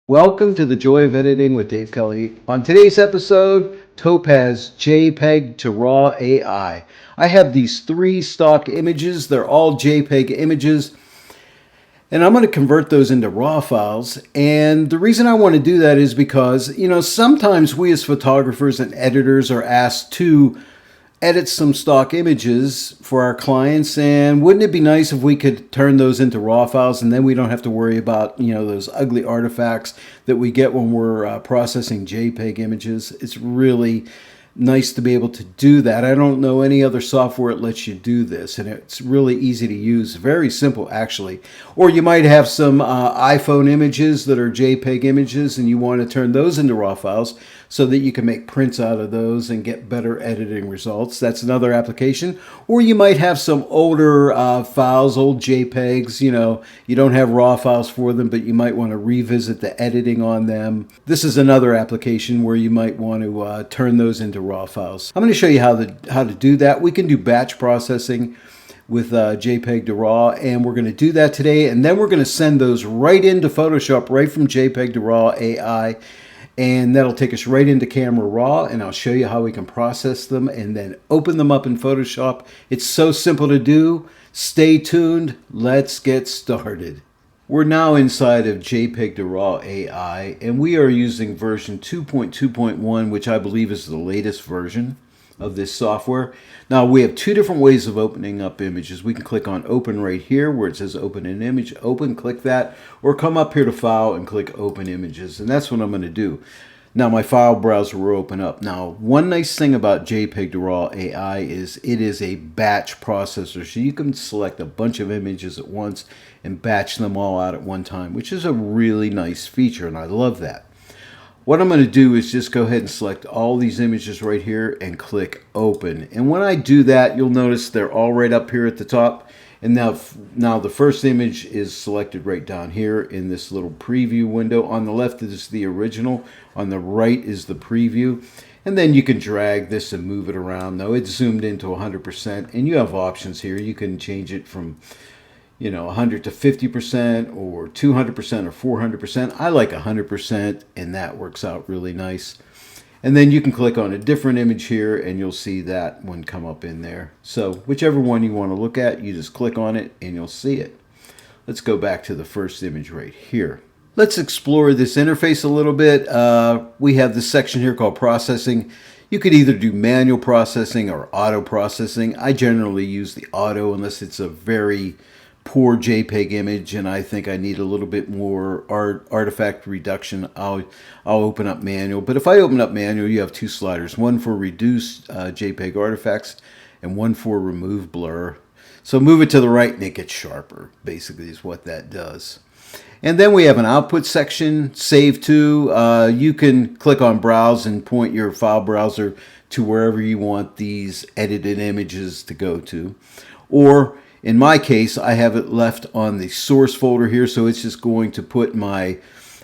Welcome to the Joy of Editing with Dave Kelly. On today's episode, Topaz Jpeg to Raw AI. I have these three stock images. They're all JPEG images. And I'm going to convert those into RAW files. And the reason I want to do that is because, sometimes we as photographers and editors are asked to edit some stock images for our clients, and wouldn't it be nice if we could turn those into raw files, and then we don't have to worry about those ugly artifacts that we get when we're processing JPEG images. It's really nice to be able to do that. I don't know any other software that lets you do this, and it's really easy to use. Very simple, actually. Or you might have some iPhone images that are JPEG images, and you want to turn those into raw files so that you can make prints out of those and get better editing results. That's another application. Or you might have some older files, old JPEGs. You don't have raw files for them, but you might want to revisit the editing on them. This is another application where you might want to turn those into raw files. I'm going to show you how to do that. We can do batch processing with JPEG to RAW, and we're going to do that today, and then we're going to send those right into Photoshop, right from JPEG to RAW AI, and that'll take us right into Camera Raw, and I'll show you how we can process them and then open them up in Photoshop. It's so simple to do. Stay tuned. Let's get started. We're now inside of JPEG to RAW AI, and we are using version 2.2.1, which I believe is the latest version of this software. Now, we have two different ways of opening up images. We can click on Open right here where it says Open an Image. Open, click that, or come up here to File and click Open Images, and that's what I'm going to do. Now, my file browser will open up. Now, one nice thing about JPEG to RAW AI is it is a batch processor, so you can select a bunch of images at once and batch them all out at one time, which is a really nice feature, and I love that. What I'm going to do is just go ahead and select all these images right here and click Open. And when I do that, you'll notice they're all right up here at the top. And now the first image is selected right down here in this little preview window. On the left is the original. On the right is the preview. And then you can drag this and move it around. Now it's zoomed into 100%, and you have options here. You can change it from 100 to 50% or 200% or 400%. I like 100%, and that works out really nice. And then you can click on a different image here, and you'll see that one come up in there. So whichever one you want to look at, you just click on it and you'll see it. Let's go back to the first image right here. Let's explore this interface a little bit. We have this section here called Processing. You could either do manual processing or auto processing. I generally use the auto unless it's a very poor JPEG image and I think I need a little bit more artifact reduction. I'll open up manual. But if I open up manual, you have two sliders, one for reduce JPEG artifacts and one for remove blur. So move it to the right and it gets sharper, basically is what that does. And then we have an output section, save to. You can click on browse and point your file browser to wherever you want these edited images to go to. Or in my case, I have it left on the source folder here, so it's just going to put my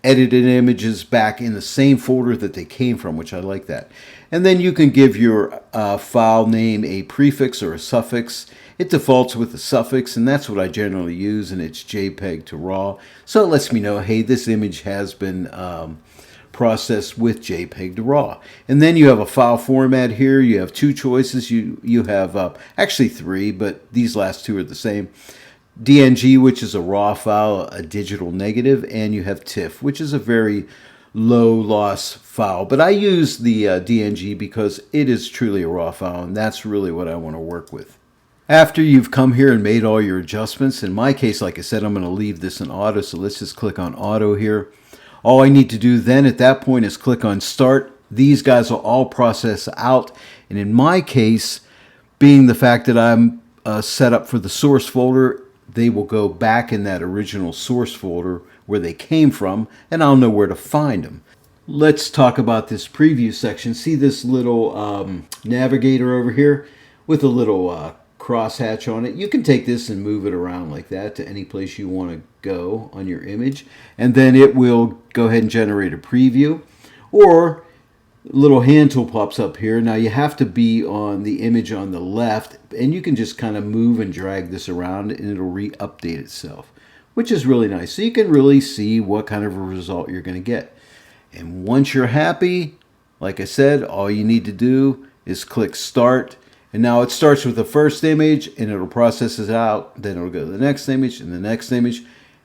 edited images back in the same folder that they came from, which I like that. And then you can give your file name a prefix or a suffix. It defaults with the suffix, and that's what I generally use, and it's JPEG to RAW. So it lets me know, hey, this image has been processed with JPEG to RAW. And then you have a file format here. You have two choices. You have actually three, but these last two are the same. DNG, which is a RAW file, a digital negative, and you have TIFF, which is a very low loss file. But I use the DNG because it is truly a RAW file, and that's really what I want to work with. After you've come here and made all your adjustments, in my case, like I said, I'm going to leave this in auto, so let's just click on auto here. All I need to do then at that point is click on Start. These guys will all process out. And in my case, being the fact that I'm set up for the source folder, they will go back in that original source folder where they came from, and I'll know where to find them. Let's talk about this preview section. See this little navigator over here with a little crosshatch on it? You can take this and move it around like that to any place you want to go on your image, and then it will go ahead and generate a preview. Or a little hand tool pops up here. Now you have to be on the image on the left, and you can just kind of move and drag this around and it'll re-update itself. which is really nice. So you can really see what kind of a result you're going to get. And once you're happy, like I said, all you need to do is click Start. And now it starts with the first image and it'll process it out. Then it'll go to the next image and the next image.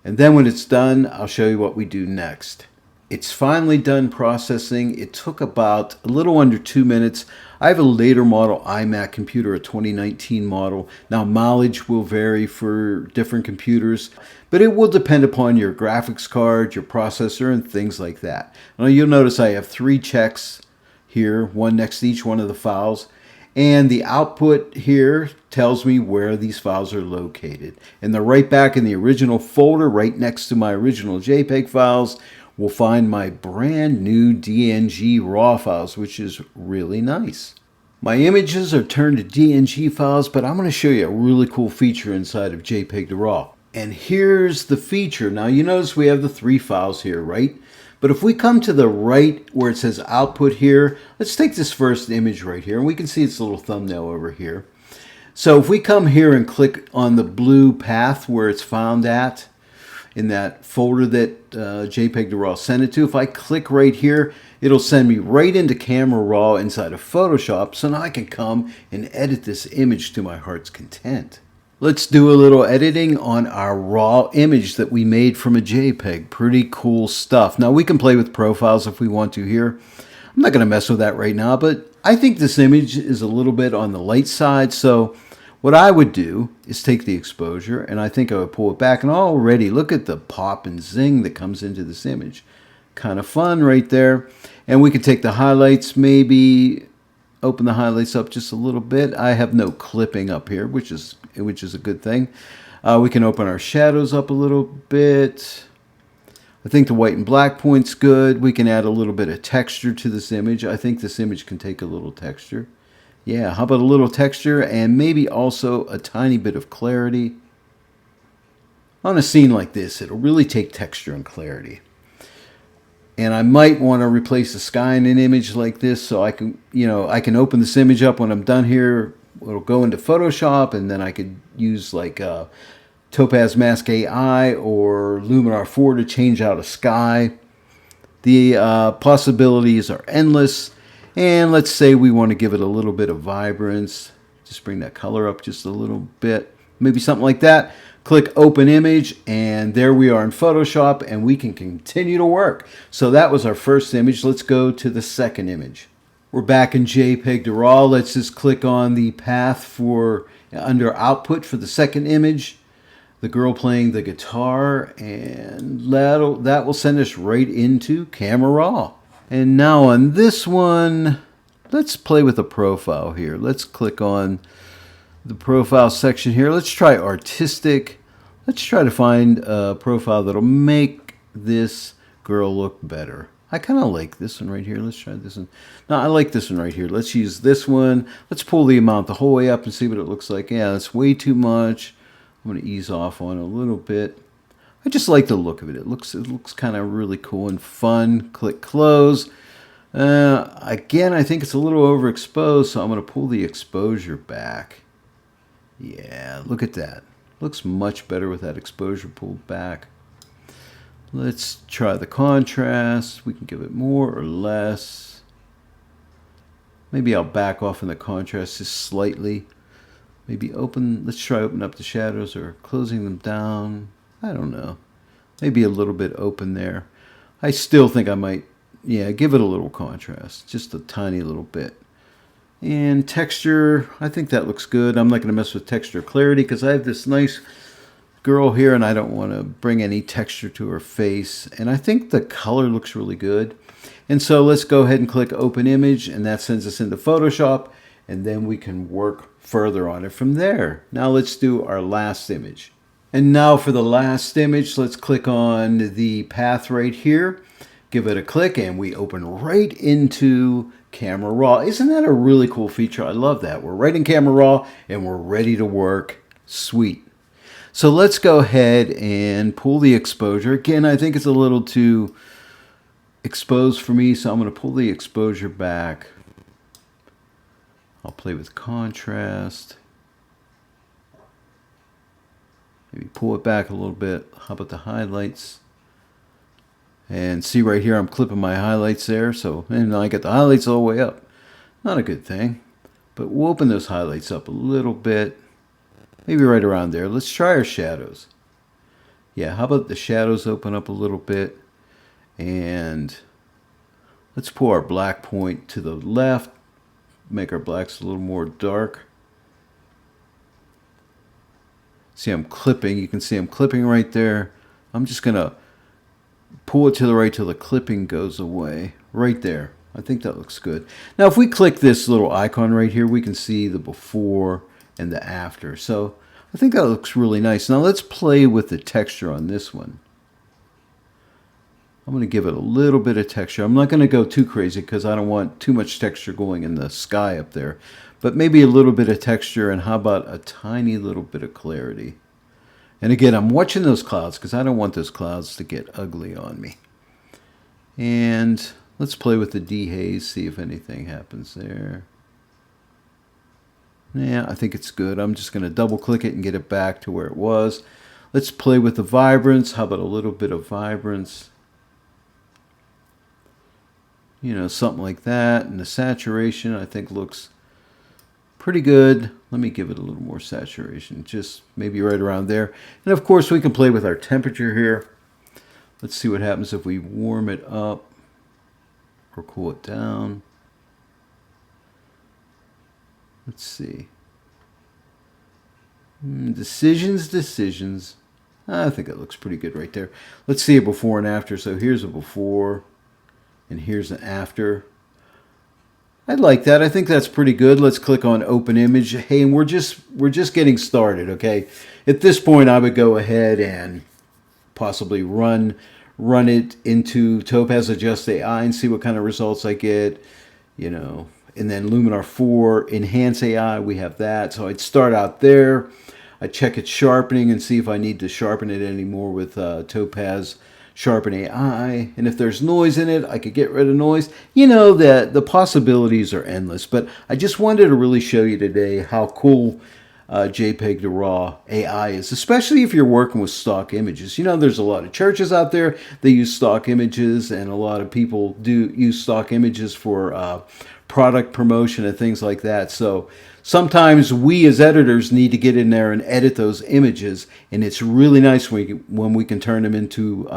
And then when it's done, I'll show you what we do next. It's finally done processing. It took about a little under 2 minutes. I have a later model iMac computer, a 2019 model. Now mileage will vary for different computers, but it will depend upon your graphics card, your processor, and things like that. Now you'll notice I have 3 checks here, one next to each one of the files. And the output here tells me where these files are located. And they're right back in the original folder, right next to my original JPEG files. We'll find my brand new DNG RAW files, which is really nice. My images are turned to DNG files, but I'm going to show you a really cool feature inside of JPEG to RAW. And here's the feature. Now you notice we have the 3 files here, right? But if we come to the right where it says output here, let's take this first image right here, and we can see its little thumbnail over here. So if we come here and click on the blue path where it's found at, in that folder that JPEG to RAW sent it to, if I click right here, it'll send me right into Camera Raw inside of Photoshop, so now I can come and edit this image to my heart's content. Let's do a little editing on our raw image that we made from a JPEG. Pretty cool stuff. Now we can play with profiles if we want to here. I'm not going to mess with that right now, but I think this image is a little bit on the light side, so what I would do is take the exposure, and I think I would pull it back, and already look at the pop and zing that comes into this image. Kind of fun right there. And we could take the highlights, maybe open the highlights up just a little bit. I have no clipping up here, which is a good thing. We can open our shadows up a little bit. I think the white and black point's good. We can add a little bit of texture to this image. I think this image can take a little texture. Yeah, how about a little texture and maybe also a tiny bit of clarity? On a scene like this, it'll really take texture and clarity. And I might want to replace the sky in an image like this, so I can, I can open this image up when I'm done here. It'll go into Photoshop, and then I could use like Topaz Mask AI or Luminar 4 to change out a sky. The possibilities are endless. And let's say we want to give it a little bit of vibrance. Just bring that color up just a little bit. Maybe something like that. Click Open Image, and there we are in Photoshop, and we can continue to work. So that was our first image. Let's go to the second image. We're back in JPEG to RAW. Let's just click on the path for under Output for the second image. The girl playing the guitar, and that will send us right into Camera Raw. And now on this one, let's play with a profile here. Let's click on the profile section here. Let's try artistic. Let's try to find a profile that'll make this girl look better. I kind of like this one right here. Let's try this one. No, I like this one right here. Let's use this one. Let's pull the amount the whole way up and see what it looks like. Yeah, that's way too much. I'm going to ease off on it a little bit. I just like the look of it. It looks kind of really cool and fun. Click close. Again, I think it's a little overexposed, so I'm going to pull the exposure back. Yeah, look at that. Looks much better with that exposure pulled back. Let's try the contrast. We can give it more or less. Maybe I'll back off in the contrast just slightly. Maybe let's try open up the shadows or closing them down. I don't know. Maybe a little bit open there. I still think I might, give it a little contrast. Just a tiny little bit. And texture, I think that looks good. I'm not going to mess with texture clarity because I have this nice girl here and I don't want to bring any texture to her face. And I think the color looks really good. And so let's go ahead and click Open Image, and that sends us into Photoshop, and then we can work further on it from there. Now let's do our last image. And now for the last image, let's click on the path right here. Give it a click, and we open right into Camera Raw. Isn't that a really cool feature? I love that. We're right in Camera Raw, and we're ready to work. Sweet. So let's go ahead and pull the exposure. Again, I think it's a little too exposed for me, so I'm going to pull the exposure back. I'll play with contrast. Maybe pull it back a little bit. How about the highlights? And see right here, I'm clipping my highlights there. So, and I get the highlights all the way up. Not a good thing. But we'll open those highlights up a little bit. Maybe right around there. Let's try our shadows. Yeah, how about the shadows open up a little bit? And let's pull our black point to the left. Make our blacks a little more dark. See, I'm clipping. You can see I'm clipping right there. I'm just going to pull it to the right till the clipping goes away. Right there. I think that looks good. Now, if we click this little icon right here, we can see the before and the after. So I think that looks really nice. Now, let's play with the texture on this one. I'm going to give it a little bit of texture. I'm not going to go too crazy because I don't want too much texture going in the sky up there. But maybe a little bit of texture, and how about a tiny little bit of clarity. And again, I'm watching those clouds because I don't want those clouds to get ugly on me. And let's play with the dehaze, see if anything happens there. Yeah, I think it's good. I'm just going to double click it and get it back to where it was. Let's play with the vibrance. How about a little bit of vibrance? You know, something like that. And the saturation, I think, looks pretty good. Let me give it a little more saturation, just maybe right around there. And of course, we can play with our temperature here. Let's see what happens if we warm it up or cool it down. Let's see. Decisions. I think it looks pretty good right there. Let's see a before and after. So here's a before and here's an after. I like that. I think that's pretty good. Let's click on open image. Hey, and we're just getting started, okay? At this point, I would go ahead and possibly run it into Topaz Adjust AI and see what kind of results I get, you know. And then Luminar 4 Enhance AI, we have that. So I'd start out there. I'd check its sharpening and see if I need to sharpen it anymore with Topaz Sharpen AI. And if there's noise in it, I could get rid of noise. You know, the possibilities are endless. But I just wanted to really show you today how cool JPEG to RAW AI is, especially if you're working with stock images. You know, there's a lot of churches out there that use stock images, and a lot of people do use stock images for product promotion and things like that. So sometimes we as editors need to get in there and edit those images, and it's really nice when we can turn them into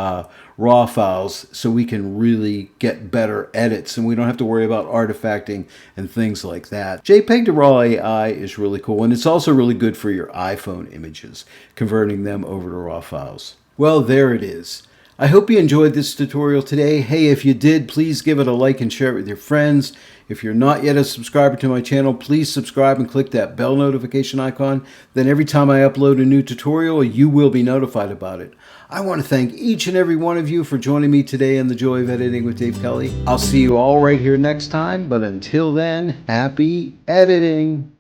RAW files so we can really get better edits and we don't have to worry about artifacting and things like that. JPEG to RAW AI is really cool, and it's also really good for your iPhone images, converting them over to RAW files. Well, there it is. I hope you enjoyed this tutorial today. Hey, if you did, please give it a like and share it with your friends. If you're not yet a subscriber to my channel, please subscribe and click that bell notification icon. Then every time I upload a new tutorial, you will be notified about it. I want to thank each and every one of you for joining me today in the Joy of Editing with Dave Kelly. I'll see you all right here next time, but until then, happy editing.